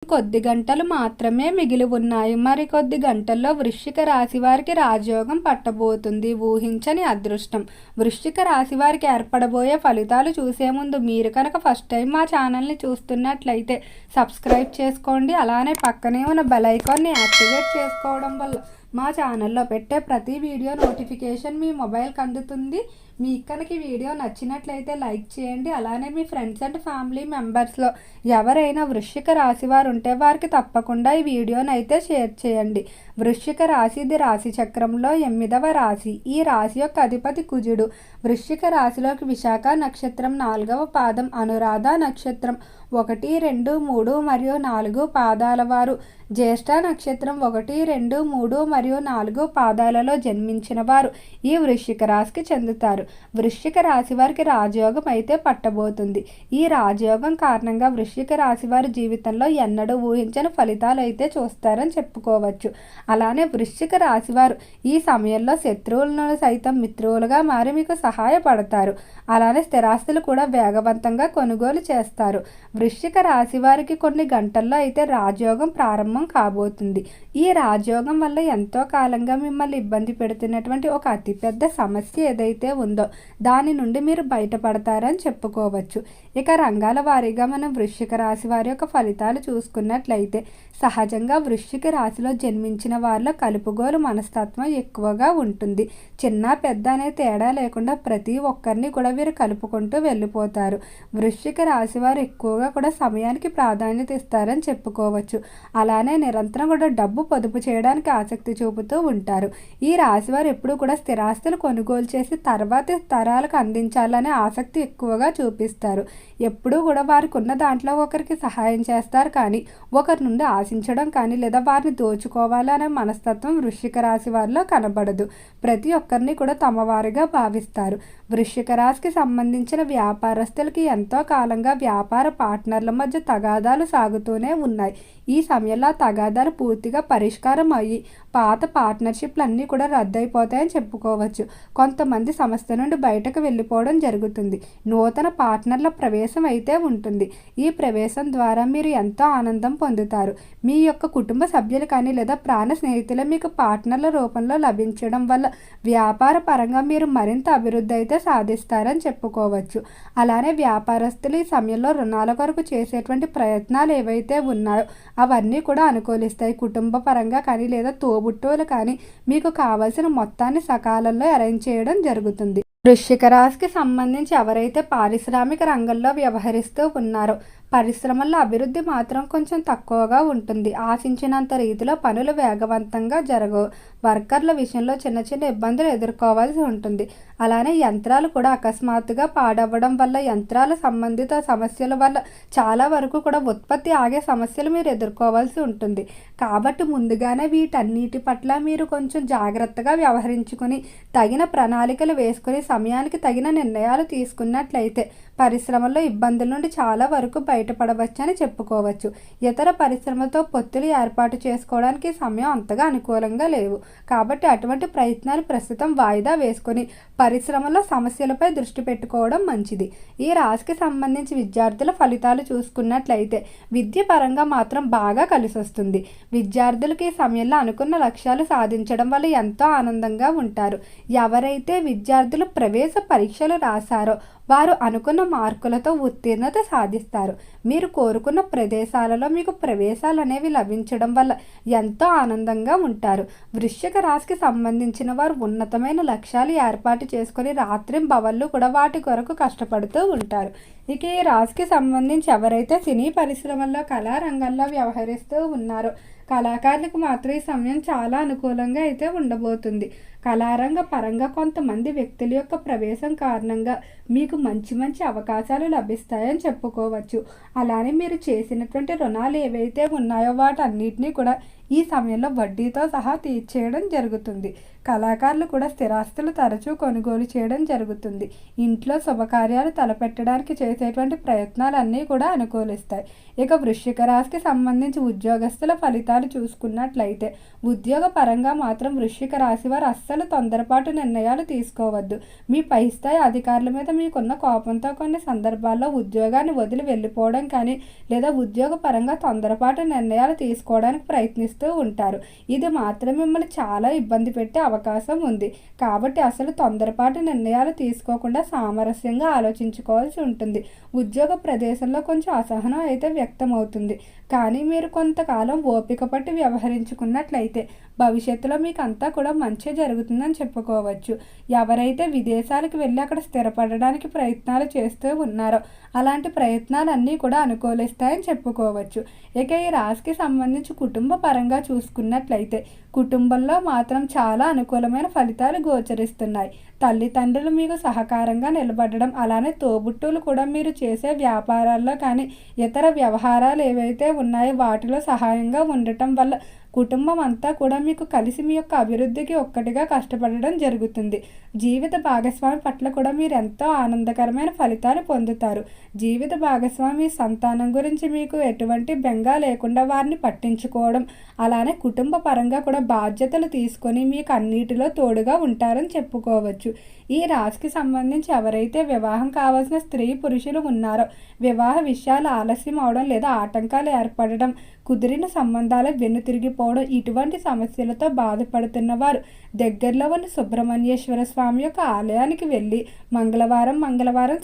ఇంకొద్ది గంటలు మాత్రమే మిగిలి ఉన్నాయి. మరికొద్ది గంటల్లో వృశ్చిక రాశి వారికి రాజయోగం పట్టబోతుంది. ఊహించని అదృష్టం. వృశ్చిక రాశి వారికి ఏర్పడబోయే ఫలితాలు చూసే ముందు మీరు కనుక ఫస్ట్ టైం మా ఛానల్ని చూస్తున్నట్లయితే సబ్స్క్రైబ్ చేసుకోండి. అలానే పక్కనే ఉన్న బెల్ ఐకాన్ని యాక్టివేట్ చేసుకోవడం వల్ల మా ఛానల్లో పెట్టే ప్రతి వీడియో నోటిఫికేషన్ మీ మొబైల్కి అందుతుంది. మీకు కనుక ఈ వీడియో నచ్చినట్లయితే లైక్ చేయండి. అలానే మీ ఫ్రెండ్స్ అండ్ ఫ్యామిలీ మెంబర్స్లో ఎవరైనా వృశ్చిక రాశి వారు ఉంటే వారికి తప్పకుండా ఈ వీడియోని అయితే షేర్ చేయండి. వృశ్చిక రాశి ఇది రాశి చక్రంలో 8వ రాశి. ఈ రాశి యొక్క అధిపతి కుజుడు. వృశ్చిక రాశిలోకి విశాఖ నక్షత్రం 4వ పాదం, అనురాధ నక్షత్రం 1, 2, 3 మరియు 4 పాదాల వారు, జ్యేష్ఠ నక్షత్రం 1, 2, 3 మరియు 4 పాదాలలో జన్మించిన వారు ఈ వృశ్చిక రాశికి చెందుతారు. వృశ్చిక రాశి వారికి రాజయోగం అయితే పట్టబోతుంది. ఈ రాజయోగం కారణంగా వృశ్చిక రాశి వారి జీవితంలో ఎన్నడూ ఊహించని ఫలితాలు అయితే చూస్తారని చెప్పుకోవచ్చు. అలానే వృశ్చిక రాశి వారు ఈ సమయంలో శత్రువులను సైతం మిత్రువులుగా మారి మీకు సహాయపడతారు. అలానే స్థిరాస్తులు కూడా వేగవంతంగా కొనుగోలు చేస్తారు. వృశ్చిక రాశి వారికి కొన్ని గంటల్లో అయితే రాజయోగం ప్రారంభం కాబోతుంది. ఈ రాజయోగం వల్ల ఎంతో కాలంగా మిమ్మల్ని ఇబ్బంది పెడుతున్నటువంటి ఒక అతిపెద్ద సమస్య ఏదైతే ఉందో దాని నుండి మీరు బయటపడతారని చెప్పుకోవచ్చు. ఇక రంగాల వారీగా మనం వృశ్చిక రాశి వారి యొక్క ఫలితాలు చూసుకున్నట్లయితే సహజంగా వృశ్చిక రాశిలో జన్మించిన వారిలో కలుపుగోలు మనస్తత్వం ఎక్కువగా ఉంటుంది. చిన్న పెద్ద అనే తేడా లేకుండా ప్రతి ఒక్కరిని కూడా వీరు కలుపుకుంటూ వెళ్ళిపోతారు. వృశ్చిక రాశి వారు ఎక్కువగా కూడా సమయానికి ప్రాధాన్యత ఇస్తారని చెప్పుకోవచ్చు. అలానే నిరంతరం కూడా డబ్బు పొదుపు చేయడానికి ఆసక్తి చూపుతూ ఉంటారు. ఈ రాశి వారు ఎప్పుడు కూడా స్థిరాస్తులు కొనుగోలు చేసి తర్వాత తరాలకు అందించాలనే ఆసక్తి ఎక్కువగా చూపిస్తారు. ఎప్పుడూ కూడా వారికి ఉన్న దాంట్లో ఒకరికి సహాయం చేస్తారు కానీ ఒకరి నుండి ఆశించడం కానీ లేదా వారిని దోచుకోవాలనే మనస్తత్వం వృశ్చిక రాశి వారిలో కనబడదు. ప్రతి ఒక్కరిని కూడా తమ వారిగా భావిస్తారు. వృశ్చిక రాశికి సంబంధించిన వ్యాపారస్తులకి ఎంతో కాలంగా వ్యాపార పార్ట్నర్ల మధ్య తగాదాలు సాగుతూనే ఉన్నాయి. ఈ సమయంలో తగాదాలు పూర్తిగా పరిష్కారం అయ్యి పాత పార్ట్నర్షిప్లు అన్నీ కూడా రద్దయిపోతాయని చెప్పుకోవచ్చు. కొంతమంది సంస్థ నుండి బయటకు వెళ్ళిపోవడం జరుగుతుంది. నూతన పార్ట్నర్ల ప్రవేశం అయితే ఉంటుంది. ఈ ప్రవేశం ద్వారా మీరు ఎంతో ఆనందం పొందుతారు. మీ యొక్క కుటుంబ సభ్యులు కానీ లేదా ప్రాణ స్నేహితులు మీకు పార్ట్నర్ల రూపంలో లభించడం వల్ల వ్యాపార పరంగా మీరు మరింత అభివృద్ధి అయితే సాధిస్తారని చెప్పుకోవచ్చు. అలానే వ్యాపారస్తులు ఈ సమయంలో రుణాల కొరకు చేసేటువంటి ప్రయత్నాలు ఏవైతే ఉన్నాయో అవన్నీ కూడా అనుకూలిస్తాయి. కుటుంబ పరంగా కానీ లేదా తోబుట్టువులు కానీ మీకు కావాల్సిన మొత్తాన్ని సకాలంలో అరేంజ్ చేయడం జరుగుతుంది. వృశ్చిక రాశికి సంబంధించి ఎవరైతే పారిశ్రామిక రంగంలో వ్యవహరిస్తూ ఉన్నారో పరిశ్రమల్లో అభివృద్ధి మాత్రం కొంచెం తక్కువగా ఉంటుంది. ఆశించినంత రీతిలో పనులు వేగవంతంగా జరగవు. వర్కర్ల విషయంలో చిన్న చిన్న ఇబ్బందులు ఎదుర్కోవాల్సి ఉంటుంది. అలానే యంత్రాలు కూడా అకస్మాత్తుగా పాడవ్వడం వల్ల యంత్రాల సంబంధిత సమస్యల వల్ల చాలా వరకు కూడా ఉత్పత్తి ఆగే సమస్యలు మీరు ఎదుర్కోవాల్సి ఉంటుంది. కాబట్టి ముందుగానే వీటన్నిటి పట్ల మీరు కొంచెం జాగ్రత్తగా వ్యవహరించుకొని తగిన ప్రణాళికలు వేసుకొని సమయానికి తగిన నిర్ణయాలు తీసుకున్నట్లయితే పరిశ్రమల్లో ఇబ్బందుల నుండి చాలా వరకు బయటపడవచ్చని చెప్పుకోవచ్చు. ఇతర పరిశ్రమలతో పొత్తులు ఏర్పాటు చేసుకోవడానికి సమయం అంతగా అనుకూలంగా లేవు. కాబట్టి అటువంటి ప్రయత్నాలు ప్రస్తుతం వాయిదా వేసుకొని పరిశ్రమలో సమస్యలపై దృష్టి పెట్టుకోవడం మంచిది. ఈ రాశికి సంబంధించి విద్యార్థుల ఫలితాలు చూసుకున్నట్లయితే విద్య పరంగా మాత్రం బాగా కలిసి వస్తుంది. విద్యార్థులకి ఈ సమయంలో అనుకున్న లక్ష్యాలు సాధించడం వల్ల ఎంతో ఆనందంగా ఉంటారు. ఎవరైతే విద్యార్థులు ప్రవేశ పరీక్షలు రాశారో వారు అనుకున్న మార్కులతో ఉత్తీర్ణత సాధిస్తారు. మీరు కోరుకున్న ప్రదేశాలలో మీకు ప్రవేశాలు అనేవి లభించడం వల్ల ఎంతో ఆనందంగా ఉంటారు. వృశ్చిక రాశికి సంబంధించిన వారు ఉన్నతమైన లక్ష్యాలు ఏర్పాటు చేసుకొని రాత్రింబవళ్ళు కూడా వాటి కొరకు కష్టపడుతూ ఉంటారు. ఇక ఈ రాశికి సంబంధించి ఎవరైతే సినీ పరిశ్రమల్లో కళారంగంలో వ్యవహరిస్తూ ఉన్నారో కళాకారులకు మాత్రం ఈ సమయం చాలా అనుకూలంగా అయితే ఉండబోతుంది. కళారంగ పరంగా కొంతమంది వ్యక్తుల యొక్క ప్రవేశం కారణంగా మీకు మంచి మంచి అవకాశాలు లభిస్తాయని చెప్పుకోవచ్చు. అలానే మీరు చేసినటువంటి రుణాలు ఏవైతే ఉన్నాయో వాటన్నిటినీ కూడా ఈ సమయంలో వడ్డీతో సహా తీర్చేయడం జరుగుతుంది. కళాకారులు కూడా స్థిరాస్తులు తరచూ కొనుగోలు చేయడం జరుగుతుంది. ఇంట్లో శుభకార్యాలు తలపెట్టడానికి చేసేటువంటి ప్రయత్నాలన్నీ కూడా అనుకూలిస్తాయి. ఇక వృశ్చిక రాశికి సంబంధించి ఉద్యోగస్తుల ఫలితాలు చూసుకున్నట్లయితే ఉద్యోగ పరంగా మాత్రం వృశ్చిక రాశి వారు అస్సలు తొందరపాటు నిర్ణయాలు తీసుకోవద్దు. మీ పై స్థాయి అధికారుల మీద మీకున్న కోపంతో కొన్ని సందర్భాల్లో ఉద్యోగాన్ని వదిలి వెళ్ళిపోవడం కానీ లేదా ఉద్యోగ పరంగా తొందరపాటు నిర్ణయాలు తీసుకోవడానికి ప్రయత్నిస్తూ ఉంటారు. ఇది మాత్రం మిమ్మల్ని చాలా ఇబ్బంది పెట్టే అవకాశం ఉంది. కాబట్టి అసలు తొందరపాటు నిర్ణయాలు తీసుకోకుండా సామరస్యంగా ఆలోచించుకోవాల్సి ఉంటుంది. ఉద్యోగ ప్రదేశంలో కొంచెం అసహనం అయితే వ్యక్తమవుతుంది. కానీ మీరు కొంతకాలం ఓపిక పట్టి వ్యవహరించుకున్నట్లయితే భవిష్యత్తులో మీకు అంతా కూడా మంచి జరుగుతుందని చెప్పుకోవచ్చు. ఎవరైతే విదేశాలకు వెళ్ళి అక్కడ స్థిరపడడానికి ప్రయత్నాలు చేస్తూ ఉన్నారో అలాంటి ప్రయత్నాలన్నీ కూడా అనుకూలిస్తాయని చెప్పుకోవచ్చు. ఇక ఈ రాశికి సంబంధించి కుటుంబ పరంగా చూసుకున్నట్లయితే కుటుంబంలో మాత్రం చాలా అనుకూలమైన ఫలితాలు గోచరిస్తున్నాయి. తల్లిదండ్రులు మీకు సహకారంగా నిలబడడం, అలానే తోబుట్టువులు కూడా మీరు చేసే వ్యాపారాల్లో కానీ ఇతర వ్యవహారాలు ఏవైతే ఉన్నాయో వాటిలో సహాయంగా ఉండటం వల్ల కుటుంబం అంతా కూడా మీకు కలిసి మీ యొక్క అభివృద్ధికి ఒక్కటిగా కష్టపడడం జరుగుతుంది. జీవిత భాగస్వామి పట్ల కూడా మీరు ఎంతో ఆనందకరమైన ఫలితాలు పొందుతారు. జీవిత భాగస్వామి సంతానం గురించి మీకు ఎటువంటి బెంగ లేకుండా వారిని పట్టించుకోవడం, అలానే కుటుంబ పరంగా కూడా బాధ్యతలు తీసుకొని మీకు అన్నిటిలో తోడుగా ఉంటారని చెప్పుకోవచ్చు. ఈ రాశికి సంబంధించి ఎవరైతే వివాహం కావాల్సిన స్త్రీ పురుషులు ఉన్నారో వివాహ విషయాలు ఆలస్యం అవడం లేదా ఆటంకాలు ఏర్పడడం, కుదిరిన సంబంధాలు వెన్నుతిరిగిపోవడం, ఇటువంటి సమస్యలతో బాధపడుతున్న వారు దగ్గరలో ఉన్న సుబ్రహ్మణ్యేశ్వర స్వామి యొక్క ఆలయానికి వెళ్ళి మంగళవారం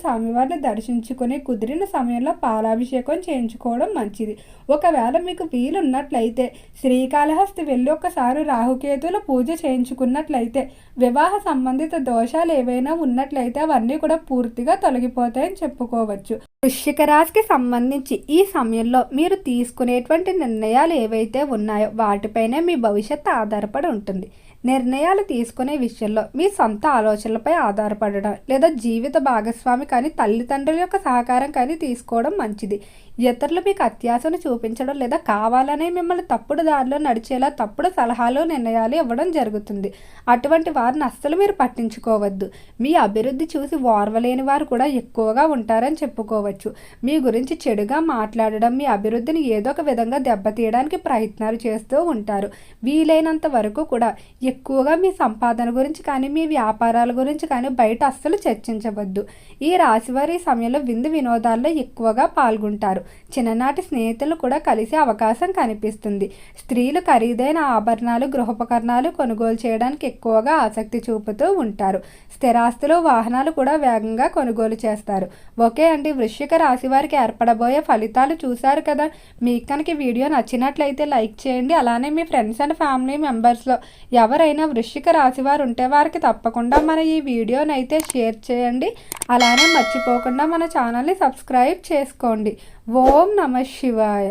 స్వామివారిని దర్శించుకొని కుదిరిన సమయంలో పాలాభిషేకం చేయించుకోవడం మంచిది. ఒకవేళ మీకు వీలున్నట్లయితే శ్రీకాళహస్తి వెళ్ళి ఒకసారి రాహుకేతుల పూజ చేయించుకున్నట్లయితే వివాహ సంబంధిత దోషాలు ఏవైనా ఉన్నట్లయితే అవన్నీ కూడా పూర్తిగా తొలగిపోతాయని చెప్పుకోవచ్చు. వృశ్చిక రాశికి సంబంధించి ఈ సమయంలో మీరు తీసుకునేటువంటి నిర్ణయాలు ఏవైతే ఉన్నాయో వాటిపైనే మీ భవిష్యత్తు ఆధారపడి ఉంటుంది. నిర్ణయాలు తీసుకునే విషయంలో మీ సొంత ఆలోచనలపై ఆధారపడడం లేదా జీవిత భాగస్వామి కానీ తల్లిదండ్రుల యొక్క సహకారం కానీ తీసుకోవడం మంచిది. ఇతరులు మీకు అత్యాశను చూపించడం లేదా కావాలనే మిమ్మల్ని తప్పుడు దారిలో నడిచేలా తప్పుడు సలహాలు నిర్ణయాలు ఇవ్వడం జరుగుతుంది. అటువంటి వారిని అస్సలు మీరు పట్టించుకోవద్దు. మీ అభివృద్ధి చూసి ఓర్వలేని వారు కూడా ఎక్కువగా ఉంటారని చెప్పుకోవచ్చు. మీ గురించి చెడుగా మాట్లాడడం, మీ అభివృద్ధిని ఏదో ఒక విధంగా దెబ్బతీయడానికి ప్రయత్నాలు చేస్తూ ఉంటారు. వీలైనంత వరకు కూడా ఎక్కువగా మీ సంపాదన గురించి కానీ మీ వ్యాపారాల గురించి కానీ బయట అస్సలు చర్చించవద్దు. ఈ రాశివారి సమయంలో విందు వినోదాల్లో ఎక్కువగా పాల్గొంటారు. చిన్ననాటి స్నేహితులు కూడా కలిసే అవకాశం కనిపిస్తుంది. స్త్రీలు ఖరీదైన ఆభరణాలు, గృహోపకరణాలు కొనుగోలు చేయడానికి ఎక్కువగా ఆసక్తి చూపుతూ ఉంటారు. స్థిరాస్తులు, వాహనాలు కూడా వేగంగా కొనుగోలు చేస్తారు. ఓకే అండి, వృశ్చిక రాశి వారికి ఏర్పడబోయే ఫలితాలు చూశారు కదా. మీకు కనుక వీడియో నచ్చినట్లయితే లైక్ చేయండి. అలానే మీ ఫ్రెండ్స్ అండ్ ఫ్యామిలీ మెంబర్స్లో ఎవరైనా వృశ్చిక రాశి వారు ఉంటే వారికి తప్పకుండా మన ఈ వీడియోని అయితే షేర్ చేయండి. అలానే మర్చిపోకుండా మన ఛానల్ని సబ్స్క్రైబ్ చేసుకోండి. ఓం నమః శివాయ.